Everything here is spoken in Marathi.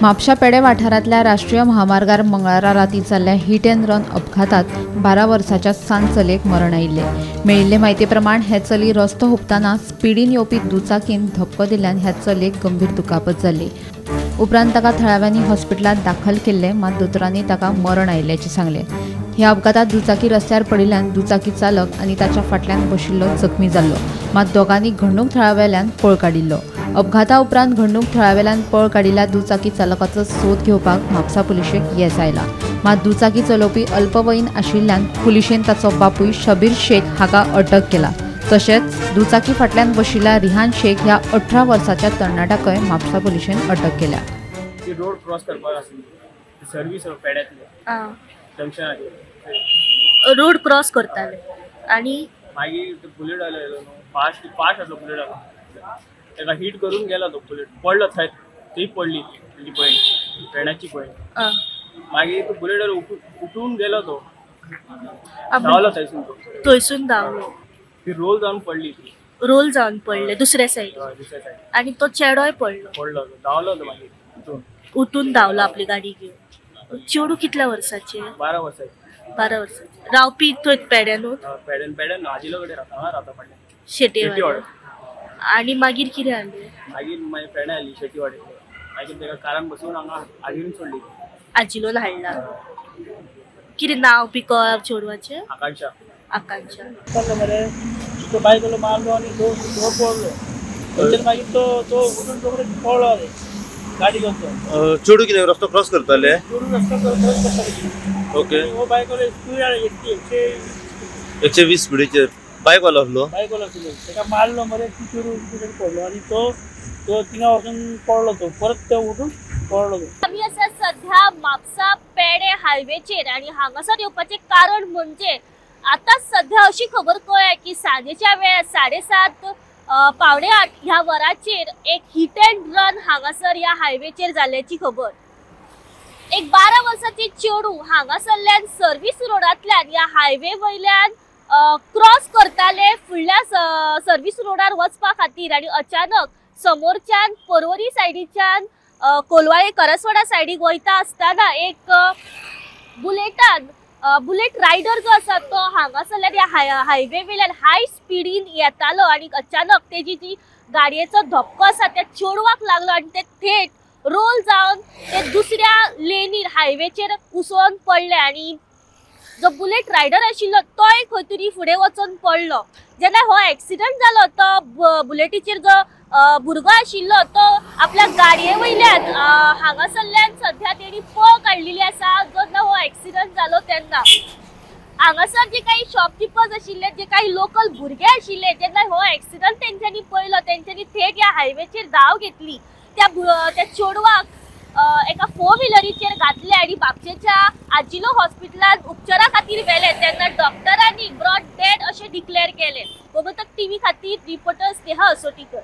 म्हापशा पेडे वाठारांतल्या राष्ट्रीय महामार्गार मंगळारा राती जाल्ल्या हिट अँड रन अपघातात 12 वर्साच्या सान चलयेक मरण आयिल्ले। मेळिल्ले म्हायती प्रमाण हे चली रस्तो हुपतना स्पीडीन येवपी दुचाकीन धपको दिल्ल्यान ह्या चलयेक गंभीर दुखापत जाल्ली। उपरांत ताका थळाव्यांनी हॉस्पिटलांत दाखल केल्ले, मात दोतोरांनी ताका मरण आयिल्ल्याचें सांगलें। ह्या अपघातात दुचाकी रस्त्यार पडिल्ल्यान दुचाकी चालक आनी ताच्या फाटल्यान बशिल्लो जखमी जाल्लो, मात दोगांनी घडणूक थळावेल्यान पळ काडिल्लो। अपघाता उपरांत घडणूक थळावेल्यान पळ काडिल्ल्या दुचाकी चालकाचो सोद घेवपाक म्हापसा पुलिशेक येस आयला, मात दुचाकी चलोवपी अल्पवयीन आशिल्ल्यान पुलिशेन ताचो बापूय शबीर शेख हाका अटक केला। तशेंच दुचाकी फाटल्यान बशिल्ल्या रिहान शेख ह्या 18 वर्साच्या तरणाट्याकय म्हापसा पुलिशेन अटक केल्या। रोड क्रॉस करपाक आसली सर्विस पेड्यातले जंक्शनाचेर रोड क्रॉस करताले आनी मागीर बुलेट आयलो फास्ट आसलो बुलेट आलो तेका हिट करून गेलो तो बुलेट पडलो थंय पडली तेजी पॉयंट फ्रेंडाची पॉयंट मागीर तो बुलेट उठून गेलो तो धांवलो थंयसून धांवलो ती रोल जावन पडली रोल जावन पडले दुसऱ्या सायडीन आनी तो चेडोय पडलो धांवलो तो मागीर उठून धांवलो आपली गाडी घेवन। चेडू कितल्या वर्साचे? 12 वर्साचे। 12 वर्साचे रावपी थंय पेड्यानूच पेड्यान आजिलो कडेन रावता पडले शेटेवाडी। आनी मागीर कितें जालें? मागीर म्हाजी फ्रेंड आयली शेटीवाडी, मागीर तेका कारान बसून हांगा आजिलोन सोडली। आजिलोन हाडला। कितें नांव बी कळ्ळां चेडवाचें? आकांक्षा। आकांक्षा मरे तो बायकोलो मारलो आनी तो पडलो थंयच्यान मागीर तो उठून तो पडलो गाडी घेवन। चेडू कितें रस्तो क्रॉस करताले? चेडू रस्तो क्रॉस करताले। ओके। हो बायकोलो स्पीड आले 120 स्पीडीचेर बायक वालो आसलो। बायकोलो आसलो तेका मारलो मरे ती चेडू पडलो आनी तो थिंगा वचून पडलो तो परत तो उठून पडलो तो। आमी आसा सध्या म्हापसा पेडे हायवेचेर आनी हांगासर येवपाचें कारण म्हणजे आता सध्या अशी खबर कळ्ळ्या की सांजेच्या वेळार 7:30 पावणे 8 ह्या वराचेर एक हिट अँड रन हांगासर ह्या हायवेचेर जाल्ल्याची खबर। एक 12 वर्साची चेडू हांगासरल्यान सर्विस रोडांतल्यान ह्या हायवे वयल्यान क्रॉस करताले फुडल्या सर्विस रोडार वचपा खातीर आनी अचानक समोरच्यान पर्वरी सायडीच्यान कोलवाळे करसवाडा सायडीक वयता आसतना एक बुलेट रायडर जो आसा तो हांगासरल्यान ह्या हायवे वयल्यान हाय स्पीडीन येतालो आनी अचानक तेजी जी गाडयेचो धपको आसा त्या चेडवाक लागलो आनी ते थेट रोल जावन ते दुसऱ्या लेनीर हायवेचेर उसळून पडले आनी जो बुलेट रायडर आशिल्लो तोय खंय तरी फुडें वचून पडलो। जेन्ना हो एक्सिडंट जालो तो बुलेटीचेर जो भुरगो आशिल्लो तो आपल्या गाडये वयल्यान हांगासरल्यान सध्या तेणी पळ काडलेली आसा। जेन्ना हो एक्सिडंट जालो तेन्ना हांगासर जे काही शॉपकीपर्स आशिल्ले, जे काही लोकल भुरगे आशिल्ले, जेन्ना हो एक्सिडंट तेंच्यांनी पळयलो तेंच्यांनी थेट ह्या हायवेचेर धांव घेतली। त्या चेडवाक एका 4 व्हिलरीचेर घातले आनी म्हापशेच्या आजिलो हॉस्पिटलांत उपचारा खातीर व्हेले तेन्ना डॉक्टरांनी ब्रॉड डेड अशें डिक्लेअर केले। गोमंतक टीव्ही खातीर रिपोर्टर स्नेहा असोटीकर।